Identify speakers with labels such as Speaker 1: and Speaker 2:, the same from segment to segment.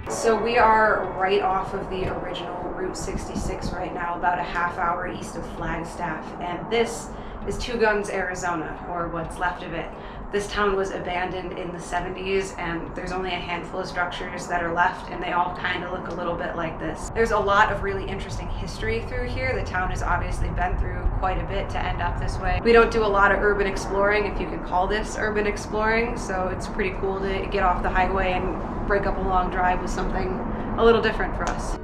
Speaker 1: So we are right off of the original Route 66 right now, about a half hour east of Flagstaff, and this is Two Guns, Arizona, or what's left of it. This town was abandoned in the 70s, and there's only a handful of structures that are left, and they all kind of look a little bit like this. There's a lot of really interesting history through here. The town has obviously been through quite a bit to end up this way. We don't do a lot of urban exploring, if you can call this urban exploring, so it's pretty cool to get off the highway and break up a long drive with something a little different for us.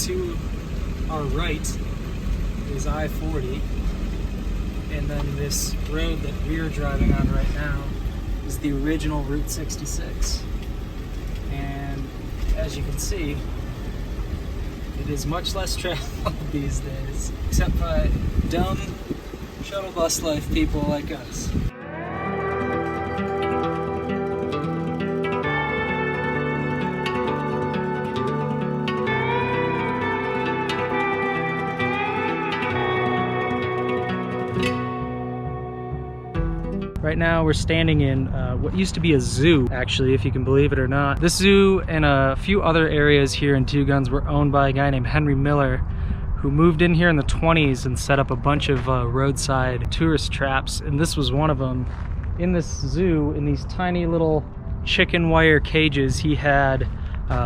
Speaker 2: To our right is I-40, and then this road that we're driving on right now is the original Route 66. And as you can see, it is much less traveled these days, except by dumb shuttle bus life people like us. Right now we're standing in what used to be a zoo, actually, if you can believe it or not. This zoo and a few other areas here in Two Guns were owned by a guy named Henry Miller, who moved in here in the 20s and set up a bunch of roadside tourist traps, and this was one of them. In this zoo, in these tiny little chicken wire cages, he had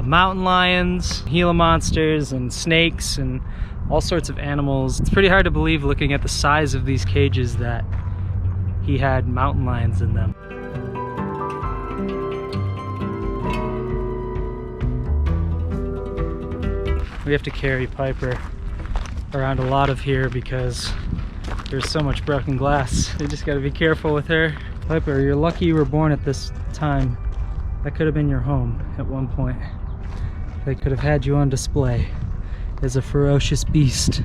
Speaker 2: mountain lions, Gila monsters, and snakes, and all sorts of animals. It's pretty hard to believe, looking at the size of these cages, that he had mountain lions in them. We have to carry Piper around a lot of here because there's so much broken glass. You just gotta be careful with her. Piper, you're lucky you were born at this time. That could have been your home at one point. They could have had you on display as a ferocious beast.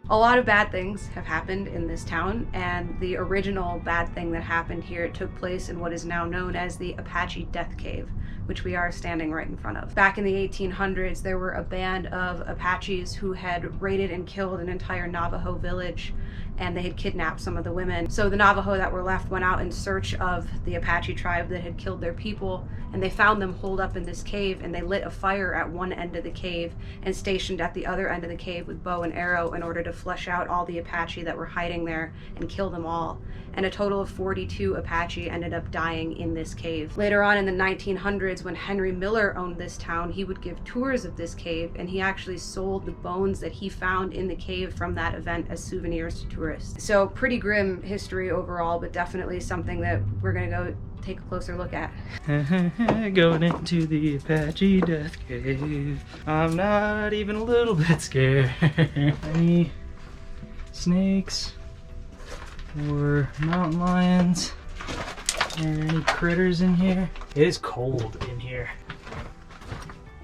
Speaker 1: A lot of bad things have happened in this town, and the original bad thing that happened here took place in what is now known as the Apache Death Cave, which we are standing right in front of. Back in the 1800s, there were a band of Apaches who had raided and killed an entire Navajo village, and they had kidnapped some of the women. So the Navajo that were left went out in search of the Apache tribe that had killed their people, and they found them holed up in this cave, and they lit a fire at one end of the cave and stationed at the other end of the cave with bow and arrow in order to flush out all the Apache that were hiding there and kill them all. And a total of 42 Apache ended up dying in this cave. Later on in the 1900s, when Henry Miller owned this town, he would give tours of this cave, and he actually sold the bones that he found in the cave from that event as souvenirs to tourists. So pretty grim history overall, but definitely something that we're gonna go take a closer look at.
Speaker 2: Going into the Apache Death Cave, I'm not even a little bit scared. Any snakes or mountain lions or any critters in here? It is cold in here.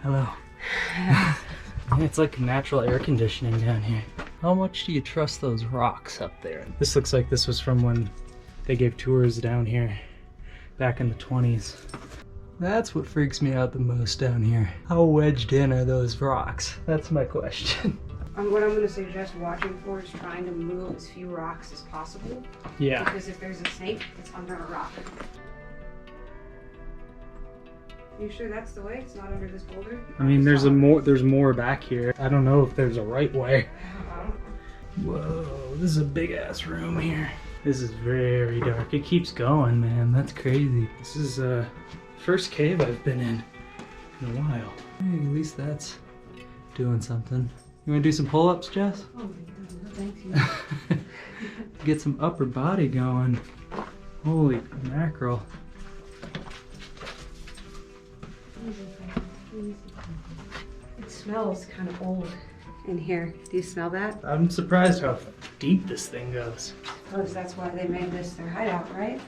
Speaker 2: Hello. It's like natural air conditioning down here. How much do you trust those rocks up there? This looks like this was from when they gave tours down here back in the 20s. That's what freaks me out the most down here. How wedged in are those rocks? That's my question.
Speaker 1: What I'm going to suggest watching for is trying to move as few rocks as possible.
Speaker 2: Yeah.
Speaker 1: Because if there's a snake, it's under a rock. You sure that's the way? It's not under this boulder?
Speaker 2: I mean, there's more back here. I don't know if there's a right way. Whoa, this is a big ass room here. This is very dark. It keeps going, man. That's crazy. This is First cave I've been in a while. Hey, at least that's doing something. You wanna do some pull-ups, Jess?
Speaker 1: Oh, no, thank you.
Speaker 2: Get some upper body going. Holy mackerel.
Speaker 1: It smells kind of old in here. Do you smell that?
Speaker 2: I'm surprised how deep this thing goes.
Speaker 1: I suppose that's why they made this their hideout, right?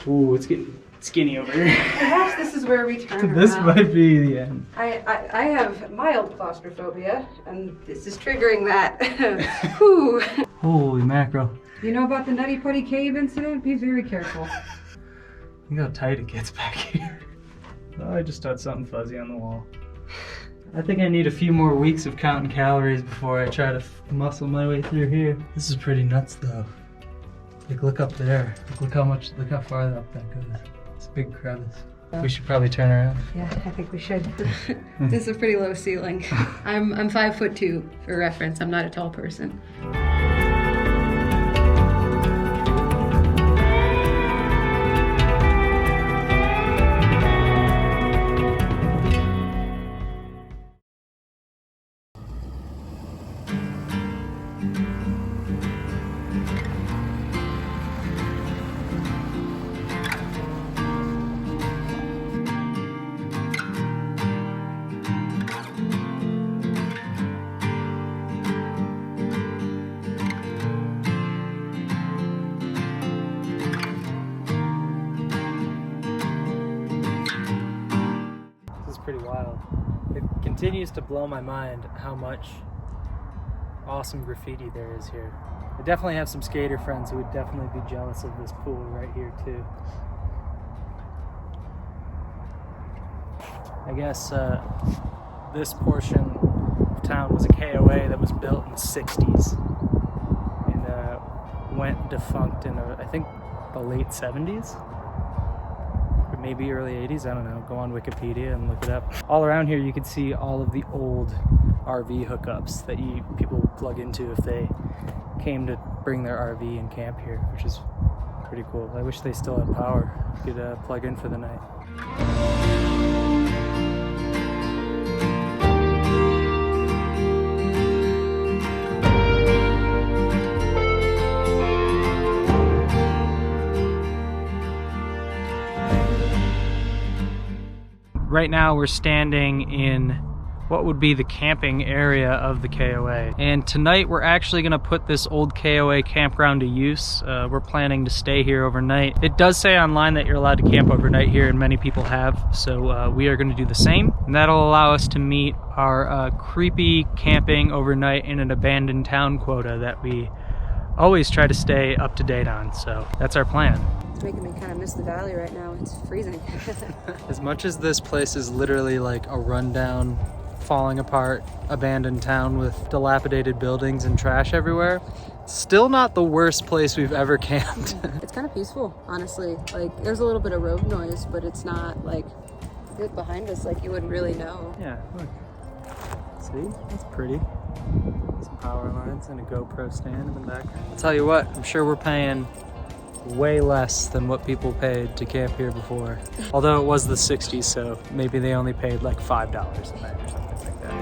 Speaker 2: Ooh, it's getting skinny over here.
Speaker 1: Perhaps this is where we turn
Speaker 2: This
Speaker 1: around.
Speaker 2: might be the end.
Speaker 1: I have mild claustrophobia, and this is triggering that. Whew.
Speaker 2: Holy mackerel.
Speaker 1: You know about the Nutty Putty Cave incident? Be very careful.
Speaker 2: Look how tight it gets back here. Oh, I just touched something fuzzy on the wall. I think I need a few more weeks of counting calories before I try to muscle my way through here. This is pretty nuts though. Like, look up there. Look how far up that goes. It's a big crevice. We should probably turn around.
Speaker 1: Yeah, I think we should. This is a pretty low ceiling. I'm 5'2" for reference. I'm not a tall person.
Speaker 2: Pretty wild. It continues to blow my mind how much awesome graffiti there is here. I definitely have some skater friends who would definitely be jealous of this pool right here too. I guess this portion of town was a KOA that was built in the 60s and went defunct in I think the late 70s. Maybe early 80s, I don't know. Go on Wikipedia and look it up. All around here you can see all of the old RV hookups that people would plug into if they came to bring their RV and camp here, which is pretty cool. I wish they still had power. You could plug in for the night. Right now we're standing in what would be the camping area of the KOA. And tonight we're actually gonna put this old KOA campground to use. We're planning to stay here overnight. It does say online that you're allowed to camp overnight here, and many people have, so we are gonna do the same. And that'll allow us to meet our creepy camping overnight in an abandoned town quota that we always try to stay up to date on, so that's our plan.
Speaker 1: It's making me kind of miss the valley right now. It's freezing.
Speaker 2: As much as this place is literally like a rundown, falling apart, abandoned town with dilapidated buildings and trash everywhere, it's still not the worst place we've ever camped.
Speaker 1: It's kind of peaceful, honestly. Like, there's a little bit of road noise, but it's not like, look behind us, like you wouldn't really know.
Speaker 2: Yeah, look. See? That's pretty. Some power lines and a GoPro stand in the background. I'll tell you what, I'm sure we're paying way less than what people paid to camp here before. Although it was the 60s, so maybe they only paid like $5 a night or something like that.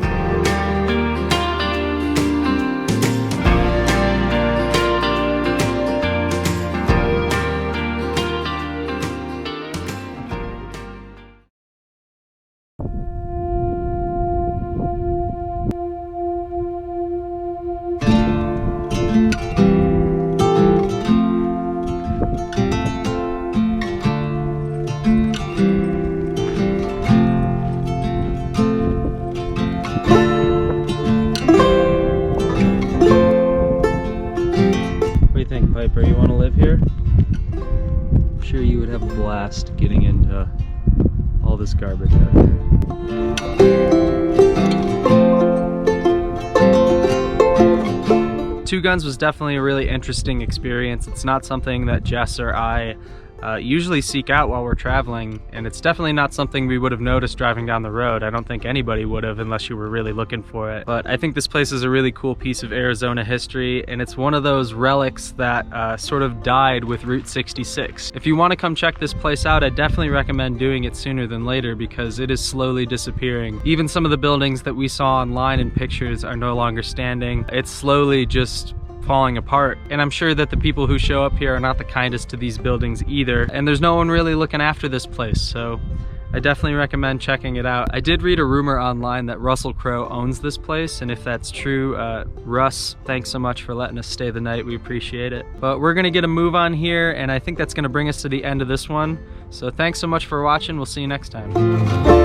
Speaker 2: Piper, you want to live here? I'm sure you would have a blast getting into all this garbage out here. Two Guns was definitely a really interesting experience. It's not something that Jess or I usually seek out while we're traveling, and it's definitely not something we would have noticed driving down the road. I don't think anybody would have unless you were really looking for it. But I think this place is a really cool piece of Arizona history, and it's one of those relics that sort of died with Route 66. If you want to come check this place out, I definitely recommend doing it sooner than later because it is slowly disappearing. Even some of the buildings that we saw online in pictures are no longer standing. It's slowly just falling apart, and I'm sure that the people who show up here are not the kindest to these buildings either, and there's no one really looking after this place, so I definitely recommend checking it out. I did read a rumor online that Russell Crowe owns this place, and if that's true, Russ, thanks so much for letting us stay the night. We appreciate it. But we're gonna get a move on here, and I think that's gonna bring us to the end of this one. So thanks so much for watching. We'll see you next time.